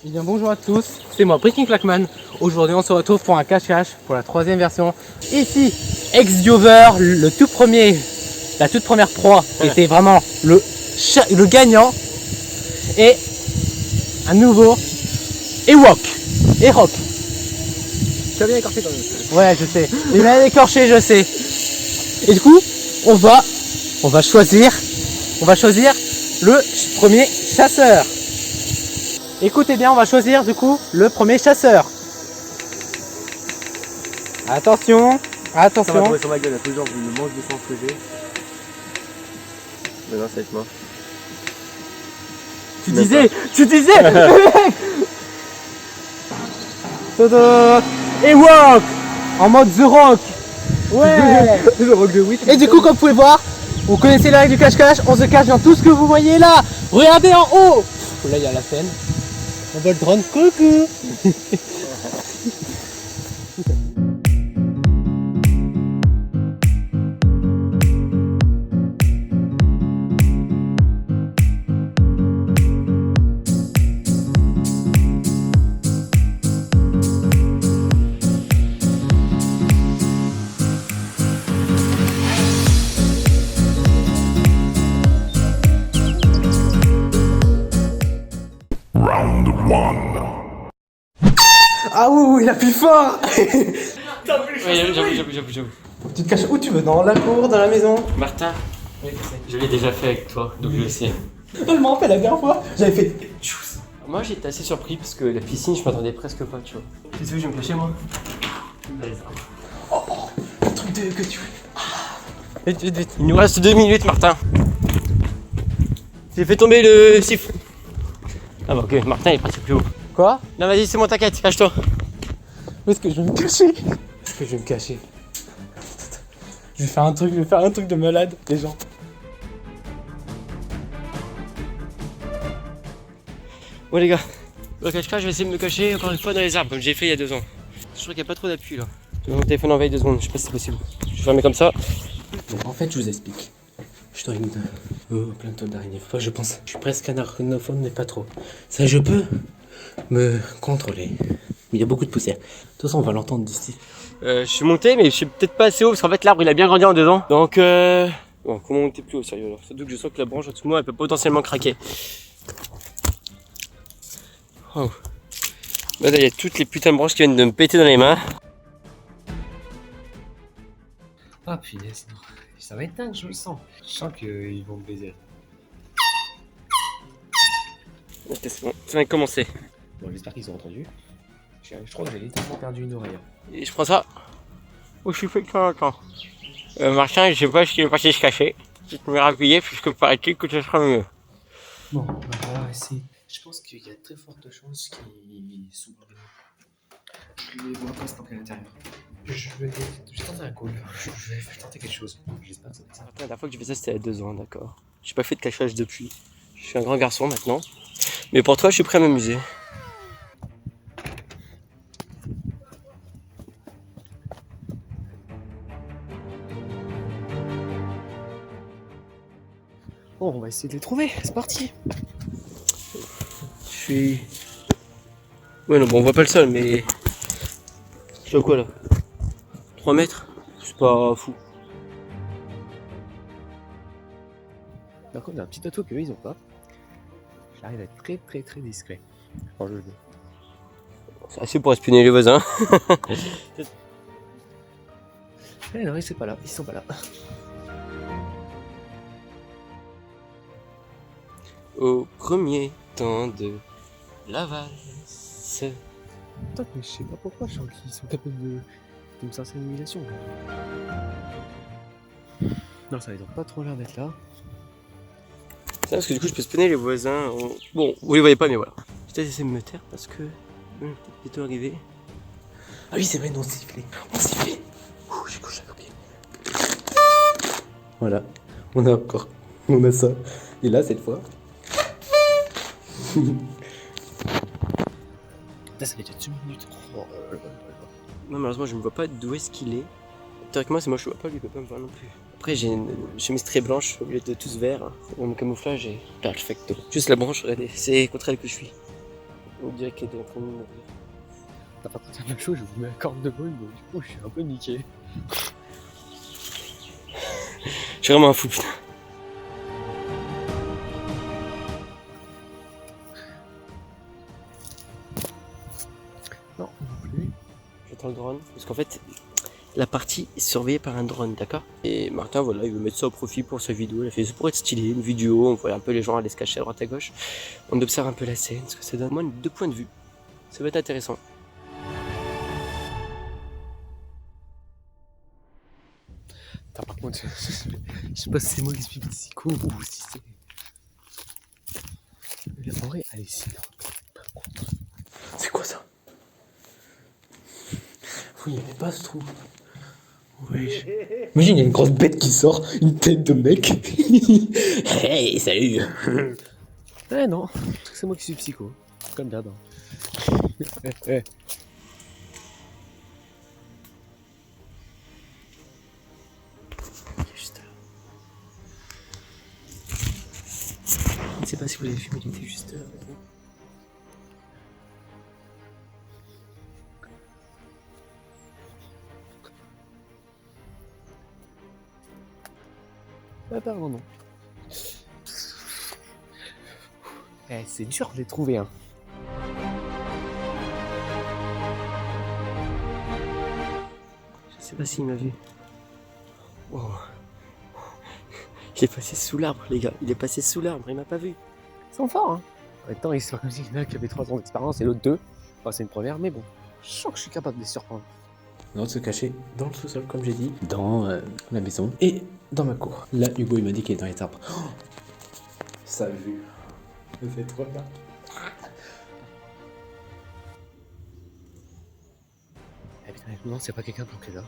Eh bien bonjour à tous, c'est moi Breaking Clackman. Aujourd'hui on se retrouve pour un cache-cache pour la 3e version. Ici, X-Diover, le tout premier, la toute première proie qui était vraiment le gagnant. Et un nouveau Ewok et Rock. Tu as bien écorché quand même. Ouais je sais, il m'a écorché je sais. Et du coup on va choisir le premier chasseur. Écoutez bien, on va choisir du coup le premier chasseur. Attention, Ça va attention. tomber sur ma gueule, là, toujours vu le manque de sens que j'ai. Mais non, ça va être moi. Tu Même disais Tada, Ewok en mode The Rock. Ouais. Le rock de Witt. Et du coup, comme vous pouvez voir, vous connaissez les règles du cache-cache, on se cache dans tout ce que vous voyez là. Regardez en haut. Là, il y a la scène. On voit le drone. Coucou. Round 1. Ah oui, il appuie fort. Oui, j'avoue. Tu te caches où tu veux, dans la cour, dans la maison. Martin, je l'ai déjà fait avec toi, donc je le sais. Je me rappelle la dernière fois, j'avais fait. Moi j'étais assez surpris parce que la piscine, je m'attendais presque pas, tu vois. Qu'est-ce que je vais me cacher moi? Le truc que tu fais. Vite. Il nous reste 2 minutes, Martin. J'ai fait tomber le siffle. Ah bah ok, Martin il est parti plus haut. Quoi? Non vas-y, c'est bon, t'inquiète, cache-toi. Où est-ce que je vais me cacher? Où est-ce que je vais me cacher? Je vais faire un truc de malade, les gens. Bon les gars, le cache-cache, je vais essayer de me cacher encore une fois dans les arbres comme j'ai fait il y a 2 ans. Je crois qu'il n'y a pas trop d'appui là. Je vais mon téléphone en veille 2 secondes, je sais pas si c'est possible. Je vais fermer comme ça. Donc en fait, je vous explique. Je dois une plein de tonnes d'araignées. Faut pas que je pense. Je suis presque un arachnophone, mais pas trop. Ça, je peux me contrôler. Mais il y a beaucoup de poussière. De toute façon, on va l'entendre d'ici. Je suis monté, mais je suis peut-être pas assez haut parce qu'en fait l'arbre il a bien grandi en 2 ans. Donc bon, comment monter plus haut, sérieux alors? Surtout que je sens que la branche en dessous de moi elle peut potentiellement craquer. Oh. Là, il y a toutes les putains de branches qui viennent de me péter dans les mains. Ah punaise, non. Ça va être dingue, je le sens. Je sens qu'ils vont me baiser. Ok, c'est bon, ça vient de commencer. Bon, j'espère qu'ils ont entendu. Je crois que j'ai littéralement perdu une oreille. Et je prends ça. Oh, je suis fait quand attends. Martin, je sais pas ce qu'il est parti se cacher. Je peux me rappuyer puisque paraît-il que ce sera mieux. Bon, on va essayer. Je pense qu'il y a de très fortes chances qu'ils s'ouvrent. Je les vois pas se planquer à l'intérieur. Je vais tenter un call. Je vais tenter quelque chose. J'espère que ça va être ça. La dernière fois que j'ai fait ça, c'était il y a 2 ans, d'accord. J'ai pas fait de cachage depuis. Je suis un grand garçon maintenant. Mais pour toi, je suis prêt à m'amuser. Bon, on va essayer de les trouver. C'est parti. Je suis... Ouais, non, bon, on voit pas le sol, mais... Je suis à quoi, là? 3 mètres? C'est pas fou. Par contre, il y a un petit atout qu'eux ils ont pas. J'arrive à être très très très discret quand je joue. C'est assez pour espionner les voisins. Eh non, ils sont pas là, ils sont pas là. Au premier temps de la valse. Putain, mais je sais pas pourquoi je sens qu'ils sont capables de me sortir une humiliation. Non, ça ils ont pas trop l'air d'être là. C'est parce que du coup je peux spawner les voisins. Bon, vous les voyez pas mais voilà. Je vais essayer de me taire parce que il est bientôt arrivé. Ah oui, c'est vrai, non, sifflé. On sifflait. Ouh, j'ai couché à pied. Voilà, on a ça. Et là, cette fois. Putain, ça fait déjà 10 minutes. Oh, Non, malheureusement, je ne vois pas d'où est-ce qu'il est. Théoriquement, c'est moi, je vois pas, lui, il peut pas me voir non plus. Après, j'ai une chemise très blanche au lieu de tous verts. Mon camouflage est perfecto. Juste la branche, regardez, c'est contre elle que je suis. On dirait qu'elle est en train de mourir. T'as pas partir de la chose, je vous mets un corne de vol, donc du coup, je suis un peu niqué. Je suis vraiment un fou, putain. Non, non plus. J'attends le drone, parce qu'en fait, la partie est surveillée par un drone, d'accord? Et Martin, voilà, il veut mettre ça au profit pour sa vidéo. Il a fait ça pour être stylé, une vidéo, on voit un peu les gens aller se cacher à droite à gauche. On observe un peu la scène, ce que ça donne. Moi, 2 points de vue. Ça va être intéressant. Attends, par contre, je sais pas si c'est moi qui suis psycho ou si c'est. Mais en vrai, allez, si. Par contre. C'est quoi ça? Oui, il n'y avait pas ce trou. Wesh. Imagine, il y a une grosse bête qui sort, une tête de mec. Hey, salut. Eh non, c'est moi qui suis psycho. Comme d'hab. Eh. Juste là. Je ne sais pas si vous avez vu, mais il était juste là. Apparemment non. Eh, c'est dur de les trouver, hein. Je sais pas s'il m'a vu. Wow. Il est passé sous l'arbre, les gars. Il est passé sous l'arbre, il m'a pas vu. Ils sont forts, hein. En même temps, ils sont comme s'il y en a qui avaient 3 ans d'expérience et l'autre 2. Enfin, c'est une première, mais bon. Je sens que je suis capable de les surprendre. Non, de se cacher dans le sous-sol, comme j'ai dit, dans la maison et dans ma cour. Là, Hugo, il m'a dit qu'il est dans les arbres. Oh, ça vue. C'est trop bien. Eh putain, je me demande s'il n'y a pas quelqu'un planqué là.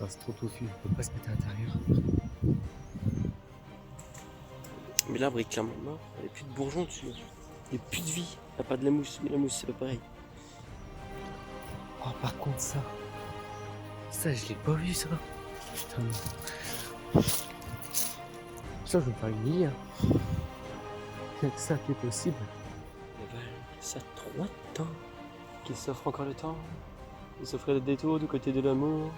Non, c'est trop touffu, on peut pas se mettre à l'intérieur. Mais l'arbre est clairement mort. Il n'y a plus de bourgeons dessus. Il n'y a plus de vie. À part de la mousse. Mais la mousse, c'est pas pareil. Oh, par contre, ça, je l'ai pas vu, ça. Putain. Ça, je vais me faire une ligne. C'est ça qui est possible. Mais voilà, ça 3 temps. Qu'il s'offre encore le temps. Il s'offrait le détour du côté de l'amour.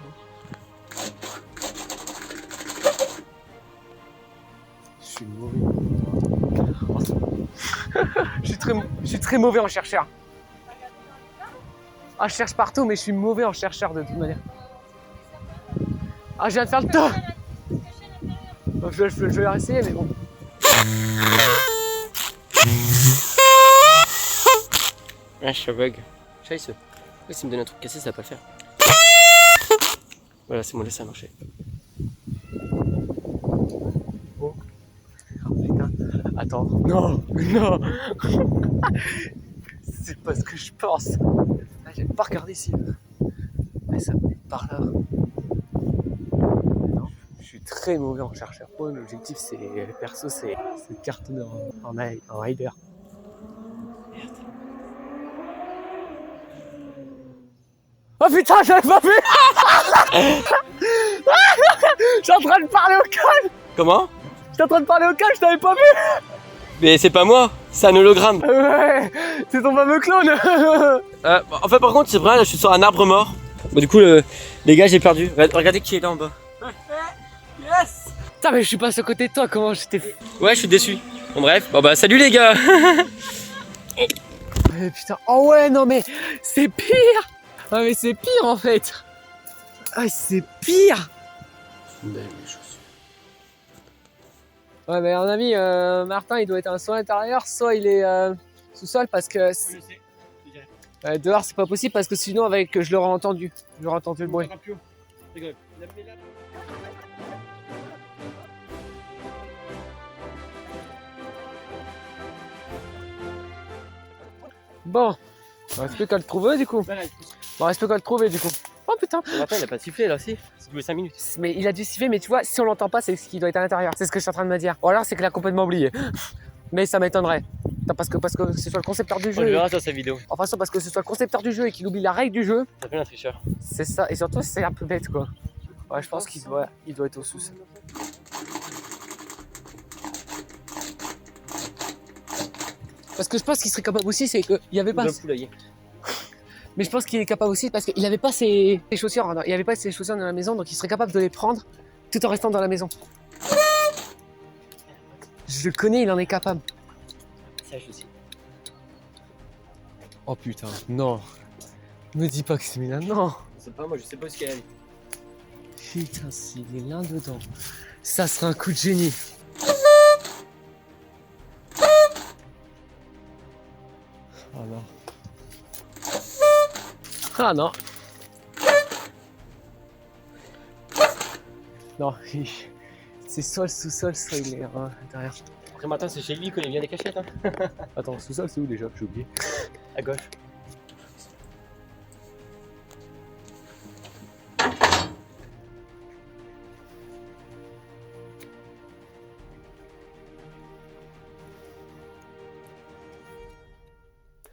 Je suis mauvais. je suis très mauvais en chercheur. Ah, je cherche partout, mais je suis mauvais en chercheur de toute manière. Ah, je viens de faire le tour. Bon, je vais la essayer, mais bon. Ah, je bug. Scheiße. S'il me donne un truc cassé, ça va pas le faire. Voilà, c'est bon, là ça a marché. Oh putain. Attends. Non. C'est pas ce que je pense. Ah, j'aime pas regarder ici. Ah, ça peut être par là. Non, je suis très mauvais en chercheur. Moi, l'objectif, c'est perso, c'est de cartonner en rider. Merde. Oh putain, j'avais pas vu. J'étais en train de parler au calme. Comment? J'étais en train de parler au calme, je t'avais pas vu. Mais c'est pas moi, c'est un hologramme. Ouais, c'est ton fameux clone. En fait, par contre, c'est vrai, là, je suis sur un arbre mort. Bon, du coup, les gars, j'ai perdu. Regardez qui est là en bas. Yes! Putain, mais je suis passé à côté de toi, comment j'étais. Ouais, je suis déçu. Bon, bref, bon bah, salut les gars. Putain, oh ouais, non mais c'est pire. Ah, mais c'est pire en fait. Ah, c'est pire. Ouais, mais mon ami, Martin, il doit être soit à l'intérieur, soit il est sous-sol parce que. Dehors, c'est pas possible parce que sinon, avec, je l'aurais entendu. J'aurais entendu le bruit. Bon, il reste plus qu'à le trouver du coup. Bon, reste plus qu'à le trouver du coup. Oh putain. Attends, il a pas sifflé là, si. C'est doué 5 minutes. Mais il a dû siffler, mais tu vois, si on l'entend pas, c'est ce qui doit être à l'intérieur. C'est ce que je suis en train de me dire. Ou alors, c'est qu'il a complètement oublié. Mais ça m'étonnerait. Parce que ce soit le concepteur du On jeu. le verra sur sa vidéo. Enfin, parce que ce soit le concepteur du jeu et qu'il oublie la règle du jeu. Ça fait un tricheur. C'est ça. Et surtout, c'est un peu bête quoi. Ouais, je pense qu'il doit être au sous. Parce que je pense qu'il serait capable aussi, c'est qu'il y avait pas. Mais je pense qu'il est capable aussi parce qu'il avait pas ses chaussures. Il avait pas ses chaussures dans la maison, donc il serait capable de les prendre tout en restant dans la maison. Je le connais, il en est capable. Ça, je sais. Oh putain, non. Me dis pas que c'est Milan, non. Je sais pas, moi je sais pas où est-ce qu'elle est. Putain, s'il est là dedans, ça serait un coup de génie. Oh non. Ah non. Non, c'est soit le sous-sol, soit il est derrière. Après matin, c'est chez lui qu'on est bien des cachettes. Hein. Attends, sous-sol, c'est où déjà? J'ai oublié. À gauche.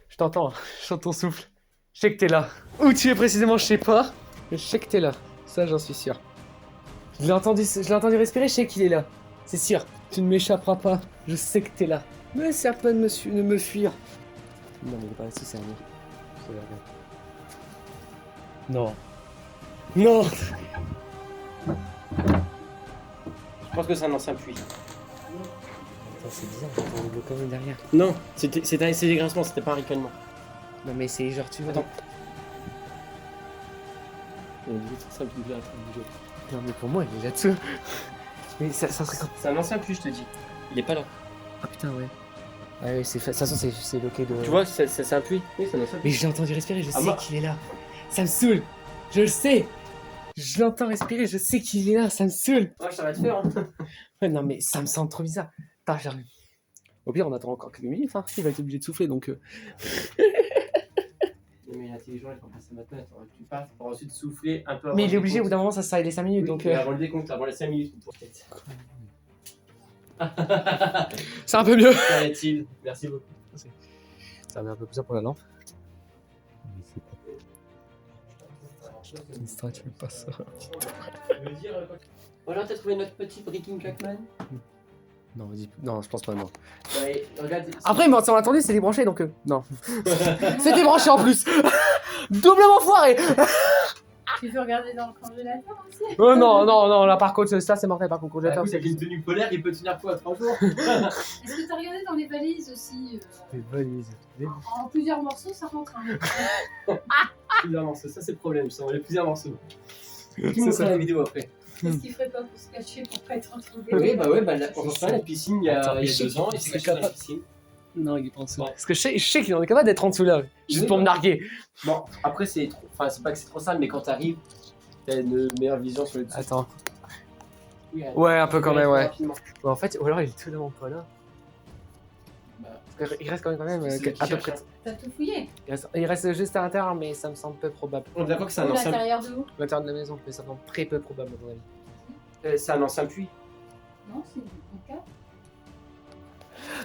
Je t'entends, je sens ton souffle. Je sais que t'es là. Où tu es précisément, je sais pas. Mais je sais que t'es là. Ça, j'en suis sûr. Je l'ai entendu respirer, je sais qu'il est là. C'est sûr. Tu ne m'échapperas pas. Je sais que t'es là. Mais c'est à peine de me fuir. Non, mais il est pas là-dessus, c'est un mur. Non. Non. Je pense que c'est un ancien puits. Attends, c'est bizarre, j'entends le quand même derrière. Non, c'est des grincements, c'était pas un ricanement. Non, mais c'est genre, tu vois. Attends. Non, mais pour moi, il est là-dessous. Mais ça serait quand. C'est un ancien puits, je te dis. Il est pas là. Ah putain, ouais. Ah ouais, de toute façon, c'est loqué de. Tu vois, c'est un puits. Oui, c'est un ancien puits. Mais je l'ai entendu respirer, je sais moi. qu'il est là. Ça me saoule. Je le sais. Je l'entends respirer, je sais qu'il est là, ça me saoule. Ouais, ça va te faire. Hein. Ouais, non, mais ça me semble trop bizarre. Attends, j'arrive. Au pire, on attend encore quelques minutes, hein. Il va être obligé de souffler, donc... Mais l'intelligent, elle comprend ça maintenant, tu pars pour ensuite souffler un peu avant. Mais il est obligé, au bout d'un moment, ça les 5 minutes, Oui, donc... mais avant le décompte, avant les 5 minutes. C'est un peu mieux. Qu'arrête-t-il? Merci beaucoup. Ça met un peu plus ça pour la lampe. Tu veux pas ça. Voilà, t'as trouvé notre petit Breaking Clackman? Non, vas-y. Non, je pense pas, non. Ouais, regarde. Après, mais on entendu, c'est débranché, donc... non. C'est débranché en plus. Doublement foiré. Tu veux regarder dans le congélateur aussi? Oh non, là par contre, ça c'est mortel par contre, Bah, congélateur. écoute, avec une tenue polaire, il peut tenir quoi, 3 jours? Est-ce que t'as regardé dans les valises aussi Des valises. En plusieurs morceaux, ça rentre. Hein. Plusieurs morceaux, ça c'est le problème, ça, on a plusieurs morceaux. Qui C'est montre ça. la vidéo après? Qu'est-ce qu'il ferait pas pour se cacher, pour pas être retrouvé? Oui, bah ouais, bah là, on s'en la piscine il y a, Attends, il y je a sais 2 ans, qu'il- et c'est c'est caché dans la capable. piscine. Non, il est pas en dessous. Bon. Parce que je sais qu'il en est capable d'être en dessous là, juste Oui, pour me bah. narguer. Bon, après c'est trop, enfin c'est pas que c'est trop sale, mais quand t'arrives, t'as une meilleure vision sur le dessus. Attends. Oui, Ouais, un peu quand même, ouais. rapidement. Ouais, en fait, ou alors il est totalement pas là. Bah, Parce qu'il reste quand même c'est le à peu qui près. cherche, hein. T'as tout fouillé? Il reste juste à l'intérieur, mais ça me semble peu probable. On est d'accord que c'est un Ou ancien, l'intérieur de où? L'intérieur de la maison, mais ça me semble très peu probable à mon avis. c'est un ancien puits. Non, c'est une cave.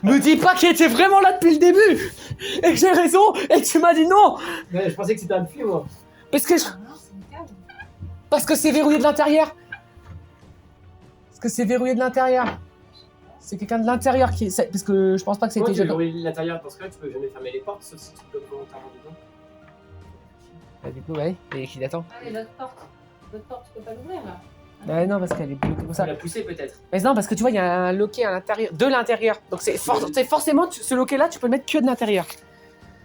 Me dis pas qu'il était vraiment là depuis le début et que j'ai raison et que tu m'as dit non Ouais, je pensais que c'était un puits moi. parce que Ah non, c'est une cave. parce que c'est verrouillé de l'intérieur. Parce que c'est verrouillé de l'intérieur. C'est quelqu'un de l'intérieur qui parce que je pense pas que Moi, c'était tu veux jeune. ouvrir l'intérieur dans ce cas-là, tu peux jamais fermer les portes, sauf si tu bloques volontairement dedans. Ah, du coup, ouais, et qui l'attend. Ah, et l'autre porte, tu peux pas l'ouvrir là. Non, parce qu'elle est bloquée comme ça. l'a poussé peut-être. Mais non, parce que tu vois, il y a un loquet à l'intérieur, de l'intérieur. Donc c'est forcément, ce loquet-là, tu peux le mettre que de l'intérieur.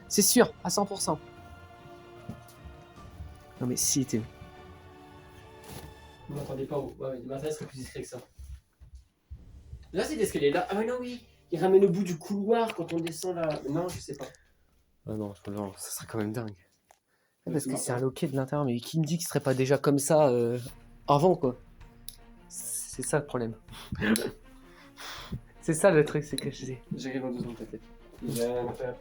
C'est sûr, à 100%. Non mais si, t'es... Vous m'entendez pas où? Ouais, Martin serait plus discret que ça. Là, c'est l'escalier là. Ah, mais non, oui. Il ramène au bout du couloir quand on descend là. Non, je sais pas. Ah non, ça serait quand même dingue. Parce que c'est un loquet de l'intérieur, mais qui me dit qu'il serait pas déjà comme ça avant, quoi. C'est ça le problème. C'est ça le truc, c'est que je sais. J'arrive dans 2 secondes, peut-être. J'ai rien à faire.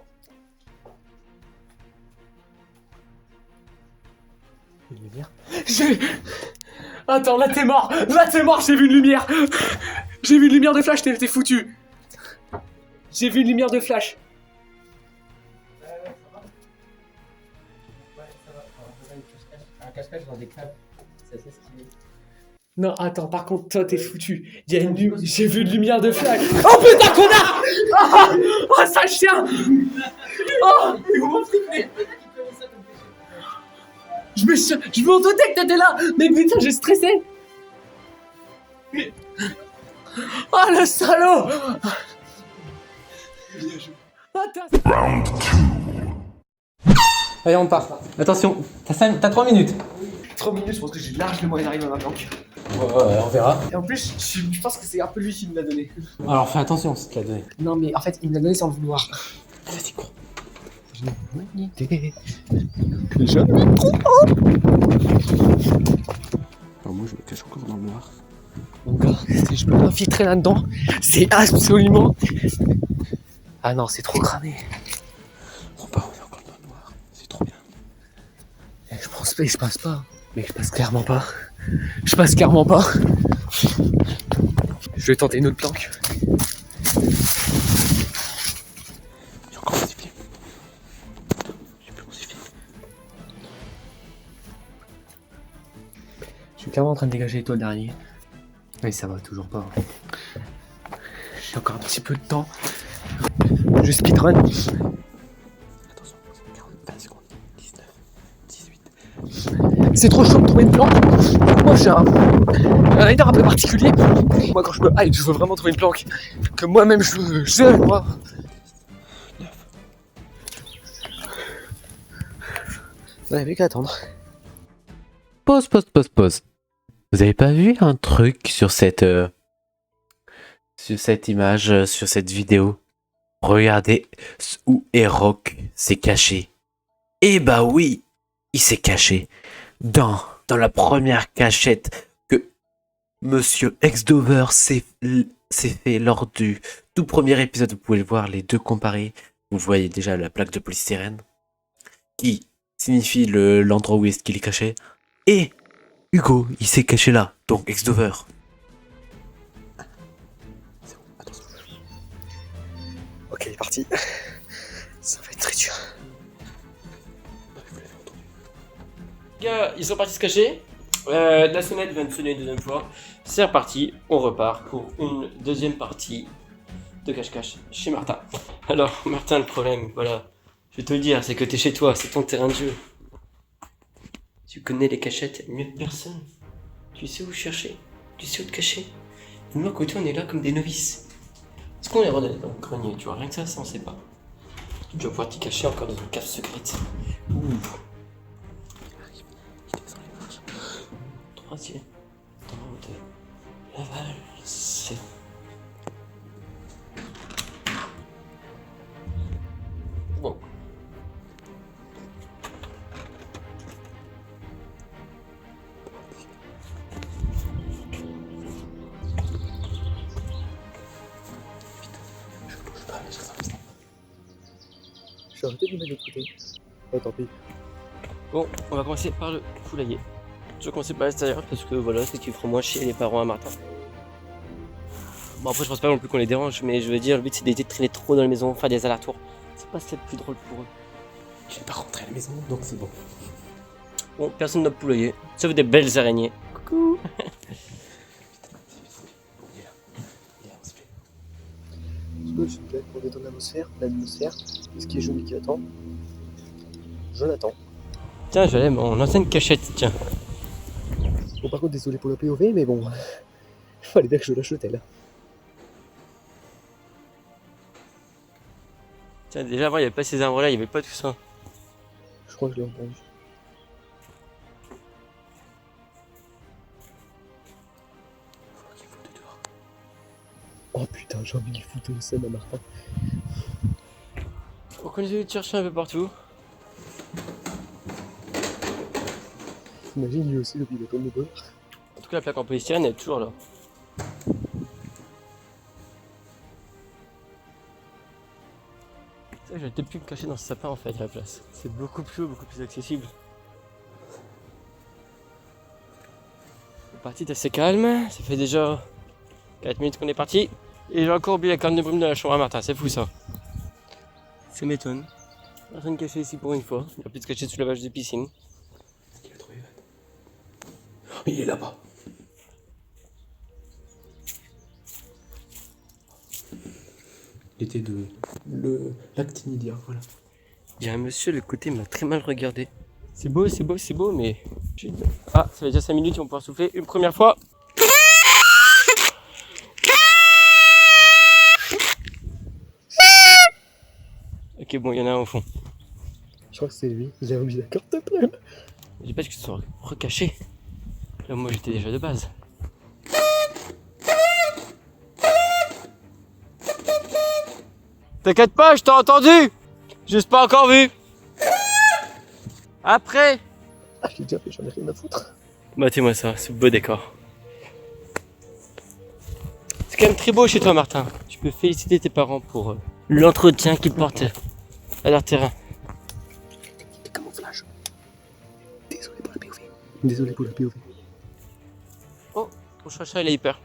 Une lumière. Attends, là t'es mort. Là t'es mort, j'ai vu une lumière. J'ai vu une lumière de flash, t'es foutu. J'ai vu une lumière de flash. Un cache-cache dans des câbles, c'est assez stylé. Non, attends, par contre, toi t'es foutu. Il y a j'ai vu une lumière de flash. Oh putain, connard. Oh, sale chien. Oh, je me doutais que t'étais là. Mais putain, j'ai stressé. Oh, le salaud. Round 2. Allez, on part. Attention, t'as 3 minutes. 3 minutes, je pense que j'ai largement une arrive à ma planque. Ouais, on verra. Et en plus, je pense que c'est un peu lui qui me l'a donné. Alors fais attention si tu l'as donné. Non, mais en fait, il me l'a donné sans le vouloir. Vas-y, cours. Jamais trop. Alors moi je me cache encore dans le noir. Mon gars, si je peux m'infiltrer là-dedans, c'est absolument... Ah non, c'est trop cramé. On part, on est encore dans le noir. C'est trop bien. Je pense pas, je passe pas. Mais je passe clairement pas. Je passe clairement pas. Je vais tenter une autre planque. J'ai encore un sifflet. J'ai plus mon sifflet. Je suis clairement en train de dégager toi le dernier. Oui, ça va toujours pas. J'ai encore un petit peu de temps. Je speedrun. Attention, 40, 20 secondes. 19, 18. C'est trop chaud de trouver une planque. Moi, j'ai un rider un peu particulier. Moi, quand je me hype, je veux vraiment trouver une planque. Que moi-même, je moi. 9. On n'avait qu'à attendre. Pause. Vous avez pas vu un truc sur cette image, sur cette vidéo? Regardez où Rock s'est caché. Eh bah oui, il s'est caché dans la première cachette que Monsieur Exdover s'est fait lors du tout premier épisode. Vous pouvez le voir, les deux comparés. Vous voyez déjà la plaque de polystyrène qui signifie l'endroit où est-ce qu'il est caché. Et Hugo, il s'est caché là, donc Exdover. C'est bon, attention. Ok, il est parti. Ça va être très dur. Les gars, ils sont partis se cacher. La sonnette vient de sonner une deuxième fois. C'est reparti, on repart pour une deuxième partie de cache-cache chez Martin. Alors, Martin, le problème, voilà, je vais te le dire, c'est que t'es chez toi, c'est ton terrain de jeu. Tu connais les cachettes mieux que personne. Tu sais où chercher, tu sais où te cacher. Et nous, à côté, on est là comme des novices. Est-ce qu'on est dans le grenier, tu vois, rien que ça on sait pas. Tu vas pouvoir t'y cacher encore dans une cave secrète. Ouh. Il descend les marches. Troisième. Dans de Laval. C'est... Bon. Je vais arrêter de me mettre de côté. Oh, tant pis. Bon, on va commencer par le poulailler. Je vais commencer par l'extérieur parce que voilà, c'est ce qui fera moins chier les parents à Martin. Bon, après, je pense pas non plus qu'on les dérange, mais je veux dire, le but c'est d'éviter de traîner trop dans la maison, faire des allers-retours. C'est pas ce qu'il y a de plus drôle pour eux. Je vais pas rentrer à la maison, donc c'est bon. Bon, personne n'a de poulailler, sauf des belles araignées. Coucou. S'il vous plaît, pour détendre l'atmosphère, ce qui est joli qui attend. Jonathan. Tiens, j'allais mon ancienne cachette, tiens. Bon, par contre, désolé pour le POV, mais bon, il fallait bien que je lâche l'hôtel. Tiens, déjà avant, il n'y avait pas ces arbres-là, il n'y avait pas tout ça. Je crois que je l'ai entendu. Oh putain, j'ai envie de lui foutre le seum à Martin. On continue de chercher un peu partout. T'imagines lui aussi le pilote de bord. En tout cas, la plaque en polystyrène elle est toujours là. Ça, j'aurais peut-être pu me cacher dans ce sapin en fait à la place. C'est beaucoup plus haut, beaucoup plus accessible. La partie est assez calme, ça fait déjà 4 minutes qu'on est parti. Et j'ai encore oublié la corne de brume de la chambre à Martin, c'est fou ça. Ça m'étonne. Rien de caché ici pour une fois. Il n'y a plus de cacher sous la vache de piscine. Il a trouvé. Oh, il est là-bas. Il était de l'actinidia, voilà. Il y a un monsieur, le côté m'a très mal regardé. C'est beau, c'est beau, c'est beau, mais... Ah, ça fait déjà 5 minutes, ils vont pouvoir souffler une première fois. Ok, bon, il y en a un au fond. Je crois que c'est lui, il a oublié la carte pleine. Je dis pas que je sois recaché. Là, moi, j'étais déjà de base. T'inquiète pas, je t'ai entendu. Juste pas encore vu. Après. Ah, je l'ai déjà fait, j'en ai rien à foutre. Battez-moi ça, ce beau décor. C'est quand même très beau chez toi, Martin. Tu peux féliciter tes parents pour l'entretien qu'ils portent à leur terrain. Camouflage. Désolé pour la POV. Désolé pour la POV. Oh, ton chacha, il a eu peur.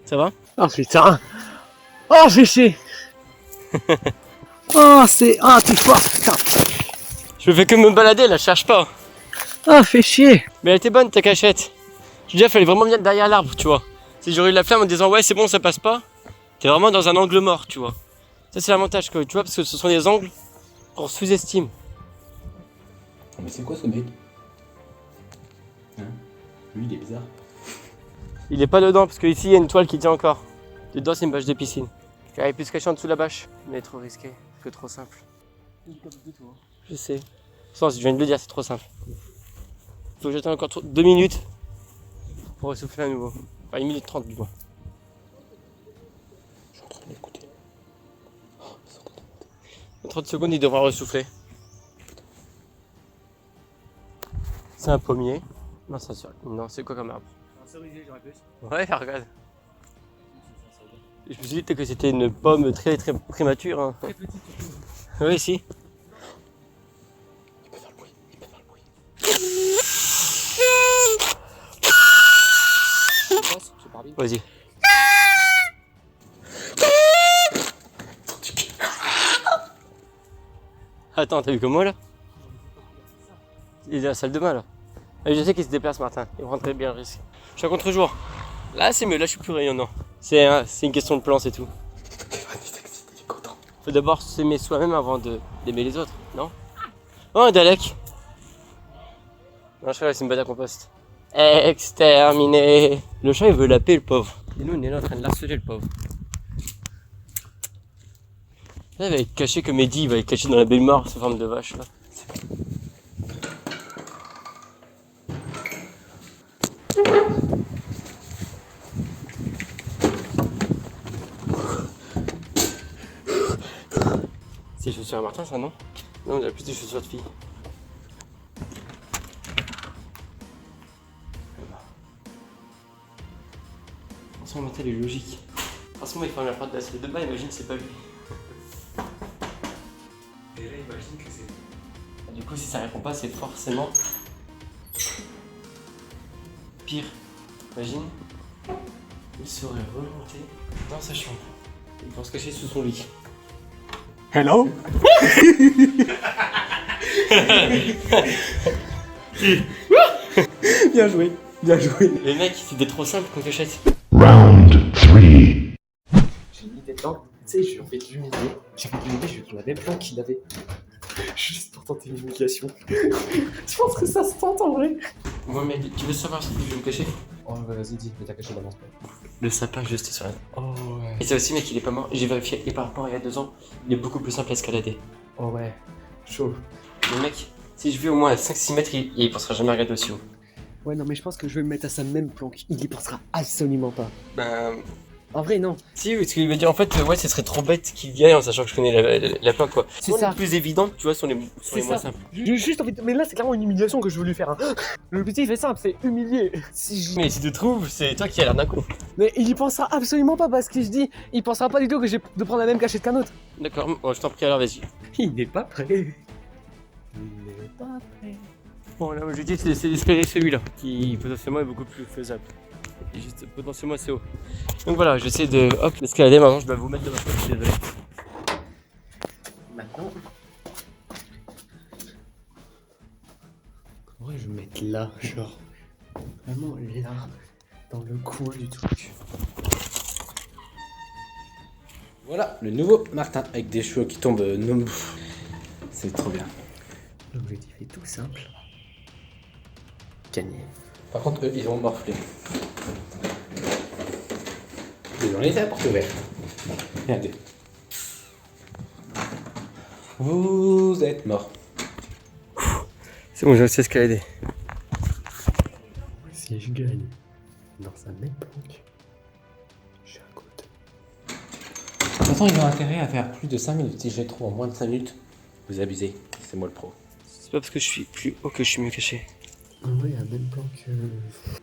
Ça va? Oh putain. Oh, j'ai chier. Oh, c'est... Ah, t'es fort, putain. Je fais que me balader, là, cherche pas. Ah, fais chier. Mais elle était bonne, ta cachette. Je veux dire, il fallait vraiment venir derrière l'arbre, tu vois. Si j'aurais eu la flamme en disant ouais, c'est bon, ça passe pas, t'es vraiment dans un angle mort, tu vois. Ça, c'est l'avantage, quoi, tu vois, parce que ce sont des angles qu'on sous-estime. Mais c'est quoi ce mec? Hein? Lui, il est bizarre. Il est pas dedans, parce qu'ici, il y a une toile qui tient encore. Dedans, c'est une bâche de piscine. Il aurait pu se cacher en dessous de la bâche, mais trop risqué, que trop simple. Je sais. Sans, je viens de le dire, c'est trop simple. Faut que j'attende encore 2 minutes pour ressouffler à nouveau. Enfin, 1 minute 30 du moins. Je suis en train d'écouter. Oh, c'est en train de monter. Dans 30 secondes, il devra ressouffler. C'est un pommier. Non, ça non, c'est quoi comme arbre? Un cerisier, j'aurais pu. Ouais, regarde. Je me suis dit peut-être que c'était une pomme très très prémature. Hein. Très petite. Oui, si. Il peut faire le bruit, il peut faire le bruit. Je pars vite. Vas-y. Attends, t'as vu comme moi là? Il est dans la salle de bain là. Ah, je sais qu'il se déplace, Martin. Il prend très bien le risque. Je suis à contre-jour. Là, c'est mieux. Là, je suis plus rayonnant. C'est une question de plan, c'est tout. Il est content. Faut d'abord s'aimer soi-même avant d'aimer les autres, non? Oh, un Dalek! Non, je crois que c'est une boîte à compost. Exterminé! Le chat, il veut la paix, le pauvre. Et nous, on est là en train de l'harceler, le pauvre. Là, il va être caché comme Eddie, il va être caché dans la baignoire sous forme de vache, là. C'est les chaussures à Martin, ça, non? Non, on a plus des chaussures de filles. Franchement, Martin, il est logique. Franchement, il ferme la porte de la salle de bain, imagine, c'est pas lui. Et là, imagine que c'est... Du coup, si ça répond pas, c'est forcément... pire. Imagine, il serait remonté dans sa chambre. Il va se cacher sous son lit. Hello. Bien joué, bien joué. Le mec, c'était trop simple qu'on cachette. Round 3. J'ai mis des plans, tu sais, j'ai fait de l'humilier. J'ai fait de l'humilier, je lui ai la même plan qu'il avait. Juste pour tenter l'humiliation. Je pense que ça se tente en vrai. Moi, mec, tu veux savoir ce que je vais me cacher? Oh, bah, vas-y, dis, mais t'as caché d'avance. Le sapin juste sur la... Oh, ouais. Et ça aussi, mec, il est pas mort. J'ai vérifié. Et par rapport à il y a 2 ans, il est beaucoup plus simple à escalader. Oh, ouais. Chaud. Mais mec, si je vais au moins à 5-6 mètres, il pensera jamais à regarder aussi haut. Ouais, non, mais je pense que je vais me mettre à sa même planque. Il y pensera absolument pas. Ben... En vrai, non. Si, parce qu'il veut dire en fait, ouais, ce serait trop bête qu'il vienne en sachant que je connais la planque, quoi. C'est Soit ça. les plus évidentes, tu vois, sont les C'est moins ça. simples. Juste envie de... Mais là, c'est clairement une humiliation que je veux lui faire. Hein. Le petit, il fait simple, c'est humilier. Mais si tu trouves, c'est toi qui as l'air d'un con. Mais il y pensera absolument pas parce que je dis, il pensera pas du tout que j'ai de prendre la même cachette qu'un autre. D'accord, bon, je t'en prie alors, vas-y. Il n'est pas prêt. Il n'est pas prêt. Bon, là, je dis, c'est d'espérer celui-là, qui potentiellement est beaucoup plus faisable. Et juste potentiellement assez haut. Donc voilà, j'essaie de, hop, escalader. Maintenant, je dois vous mettre de ma poche, je suis désolé. Maintenant. Comment je vais me mettre là, genre. Vraiment là, dans le coin du truc. Voilà, le nouveau Martin avec des cheveux qui tombent. C'est trop bien. L'objectif est tout simple. Gagner. Par contre, eux, ils ont morflé. Ils ont laissé la porte ouverte. Regardez. Vous êtes mort. C'est bon, j'ai réussi à escalader. Si je gagne dans sa même planque, je suis à côté. De toute façon, ils ont intérêt à faire plus de 5 minutes. Si je les trouve en moins de 5 minutes, vous abusez. C'est moi le pro. C'est pas parce que je suis plus haut que je suis mieux caché. En vrai, il y a même planque.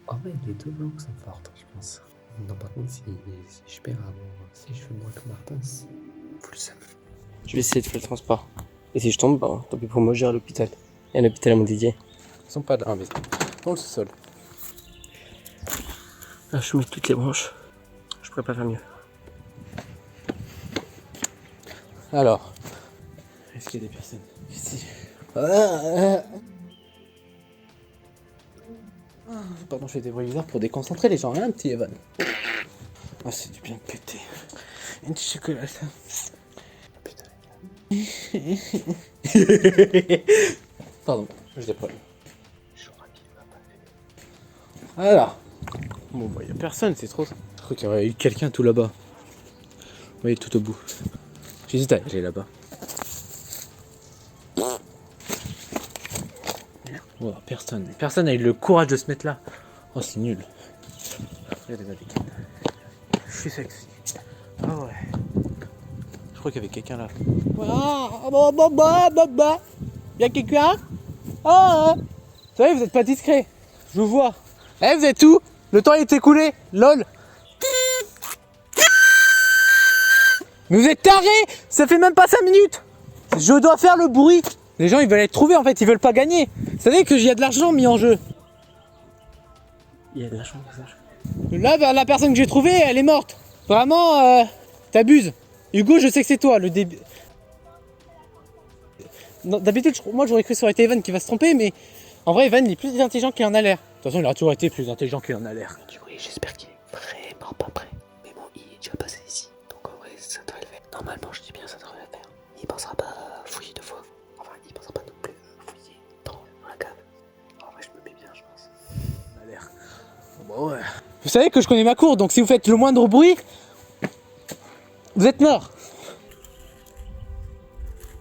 En vrai, les deux planques sont fortes, je pense. Non, par contre, si je perds avant, si je fais moins que Martin, c'est full seum. Je vais essayer de faire le transport. Et si je tombe, bah, tant pis pour moi, j'irai à l'hôpital. Il y a un hôpital à mon dédié. Ils sont pas dans la maison. Dans le sous-sol. Là, je mets toutes les branches. Je pourrais pas faire mieux. Alors, est-ce qu'il y a des personnes ici? Pardon, je fais des bruits bizarres pour déconcentrer les gens, hein, petit Evan. Ah, c'est du bien pété. Une petite chocolat. Pardon, je déprime. Alors, bon, bah, y a personne, c'est trop. Je crois qu'il y aurait eu quelqu'un tout là-bas. Vous voyez, tout au bout. J'hésite à aller là-bas. Oh, personne. Personne n'a eu le courage de se mettre là. Oh, c'est nul. Regardez-moi les gars. Je suis sexy. Ah ouais. Je crois qu'il y avait quelqu'un là. Y'a quelqu'un? Ah, vous savez, vous êtes pas discret. Je vous vois. Eh, vous êtes où? Le temps est écoulé. LOL. Mais vous êtes tarés. Ça fait même pas 5 minutes. Je dois faire le bruit. Les gens, ils veulent être trouvés en fait. Ils veulent pas gagner. Vous savez qu'il y a de l'argent mis en jeu. Il y a de la chance, Là, bah, la personne que j'ai trouvée, elle est morte. Vraiment, t'abuses. Hugo, je sais que c'est toi, le début. D'habitude, moi j'aurais cru que ça aurait été Evan qui va se tromper, mais en vrai, Evan il est plus intelligent qu'il en a l'air. De toute façon, il a toujours été plus intelligent qu'il en a l'air. Oui, j'espère qu'il est vraiment pas prêt. Mais bon, il est déjà passé ici. Donc en vrai, ça devrait le faire. Normalement, je dis bien, ça devrait le faire. Il pensera pas fouiller 2 fois. Enfin, il pensera pas non plus fouiller dans la cave. En vrai, je me mets bien, je pense. On a l'air. Bon, bah ouais. Vous savez que je connais ma cour, donc si vous faites le moindre bruit, vous êtes mort.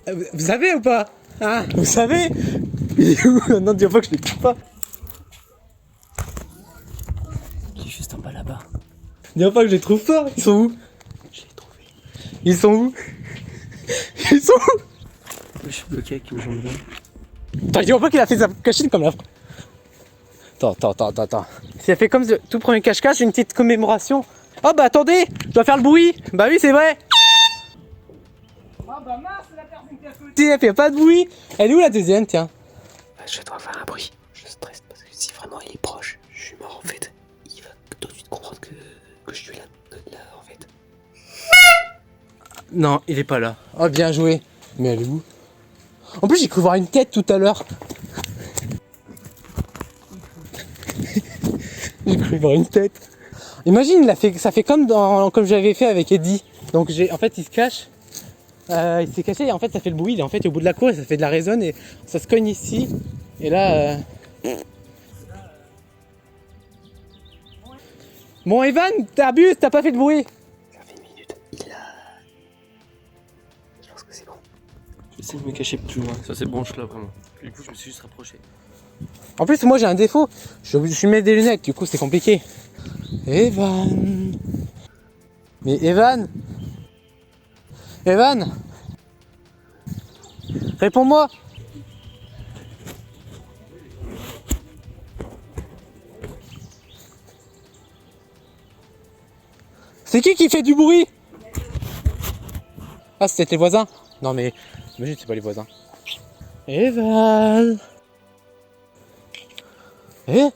Vous savez ou pas? Hein? Vous savez? Il est où? Non, dis pas que je les trouve pas. Il est juste en bas là-bas. Dis pas que je les trouve pas. Ils sont où? Je l'ai trouvé. Ils sont où? Ils sont où? Je suis bloqué avec une jambe là. Attends, dis pas qu'il a fait sa cachine comme la. Attends. Si elle fait comme le tout premier cache-cache, une petite commémoration. Oh bah attendez, je dois faire le bruit. Bah oui, c'est vrai. Ah bah mince, la personne qui a côté, elle fait pas de bruit. Elle est où la deuxième, tiens? Je dois faire un bruit. Je stresse parce que si vraiment il est proche, je suis mort en fait. Il va tout de suite comprendre que je suis là en fait. Non, il est pas là. Oh, bien joué. Mais elle est où? En plus, j'ai cru voir une tête tout à l'heure. J'ai cru voir une tête. Imagine, ça fait comme j'avais fait avec Eddie. Donc en fait, il se cache. Il s'est caché et en fait, ça fait le bruit. Il est en fait au bout de la cour et ça fait de la résonne et ça se cogne ici. Et là, Bon, Evan, t'abuses, t'as pas fait de bruit. Ça fait une minute. Il a. Je pense que c'est bon. J'essaie de me cacher plus loin. Ça, c'est branche là, vraiment. Du coup, je me suis juste rapproché. En plus, moi j'ai un défaut. Je suis mettre des lunettes, du coup, c'est compliqué. Evan. Mais Evan. Evan. Réponds-moi. C'est qui fait du bruit? Ah, c'est peut-être les voisins. Non mais, imagine, c'est pas les voisins. Evan. Eh?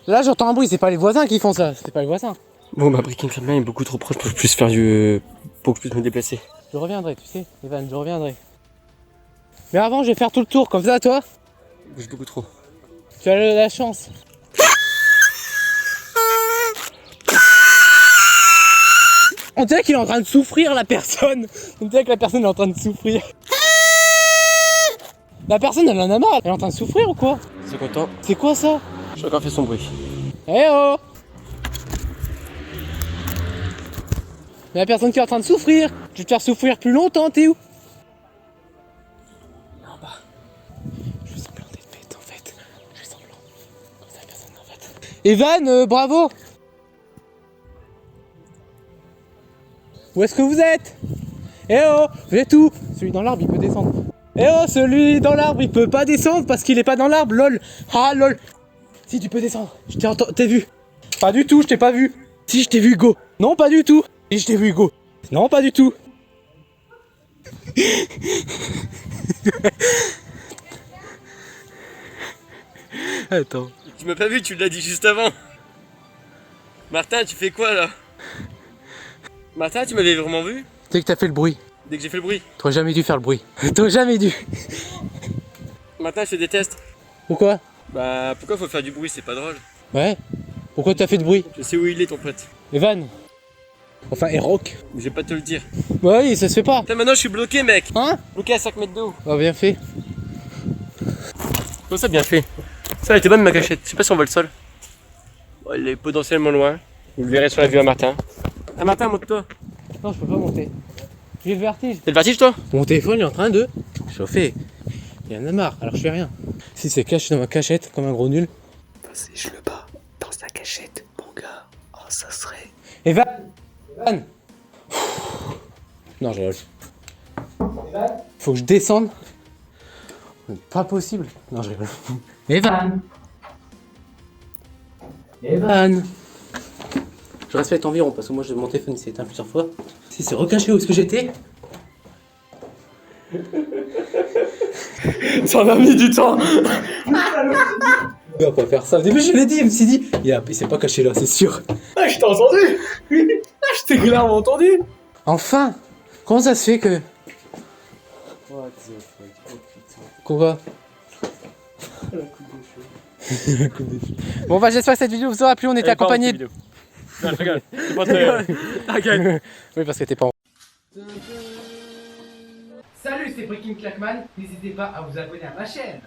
Là j'entends un bruit, c'est pas les voisins qui font ça, c'est pas les voisins. Bon, bah, Breaking Clubman est beaucoup trop proche pour que je puisse faire du. Pour que je puisse me déplacer. Je reviendrai, tu sais, Evan, je reviendrai. Mais avant, je vais faire tout le tour, comme ça, toi, Bouge beaucoup trop. tu as la chance. On dirait qu'il est en train de souffrir, la personne. On dirait que la personne est en train de souffrir. La personne, elle en a marre. Elle est en train de souffrir ou quoi? C'est content. C'est quoi ça? Chacun fait son bruit. Eh oh! Mais la personne qui est en train de souffrir. Tu veux te faire souffrir plus longtemps, t'es où? En bas. Je fais semblant d'être bête en fait. Je fais semblant. Comme ça la personne en fait. Evan, bravo! Où est-ce que vous êtes? Eh oh! Vous êtes où? Celui dans l'arbre il peut descendre. Eh oh! Celui dans l'arbre il peut pas descendre parce qu'il est pas dans l'arbre, lol! Ah lol! Si tu peux descendre, je t'ai t'es vu. Pas du tout, je t'ai pas vu. Si je t'ai vu Hugo. Non pas du tout. Si je t'ai vu Hugo. Non pas du tout. Attends. Tu m'as pas vu, tu l'as dit juste avant. Martin, tu fais quoi là? Martin, tu m'avais vraiment vu? Dès que t'as fait le bruit. Dès que j'ai fait le bruit. T'aurais jamais dû faire le bruit. T'aurais jamais dû. Martin, je te déteste. Pourquoi? Bah, pourquoi faut faire du bruit? C'est pas drôle. Ouais. Pourquoi t'as fait de bruit? Je sais où il est ton pote. Evan. Enfin, Eroc. Mais je vais pas te le dire. Bah oui, ça se fait pas. Putain, maintenant je suis bloqué, mec. Hein? Bloqué à 5 mètres d'eau. Ah, bien fait. Comment ça, bien fait? Ça, elle était bonne ma cachette. Je sais pas si on voit le sol. Bon, elle est potentiellement loin. Vous le verrez sur la vue à Martin. Ah, Martin, monte-toi. Non, je peux pas monter. J'ai le vertige. T'as le vertige, toi? Mon téléphone il est en train de chauffer. Il y en a marre, alors je fais rien. Si c'est caché dans ma cachette comme un gros nul. Si je le bats dans sa cachette, mon gars, oh ça serait. Evan. Evan. Non, je rigole. Faut que je descende. Pas possible. Non, je rigole. Evan. Evan. Je respecte environ parce que moi mon téléphone s'est éteint plusieurs fois. Si c'est recaché où est-ce que j'étais. Ça en a mis du temps. On va pas faire ça. Au début je l'ai dit, il me s'est dit. Il s'est pas caché là, c'est sûr. Ah, je t'ai entendu. Ah, je t'ai clairement entendu. Enfin. Comment ça se fait que. Quoi? Bon bah j'espère que cette vidéo vous aura plu, on était accompagnés de... Non, je rigole. C'est pas très. Oui parce que t'es pas en... Salut, c'est Breaking Clackman, n'hésitez pas à vous abonner à ma chaîne.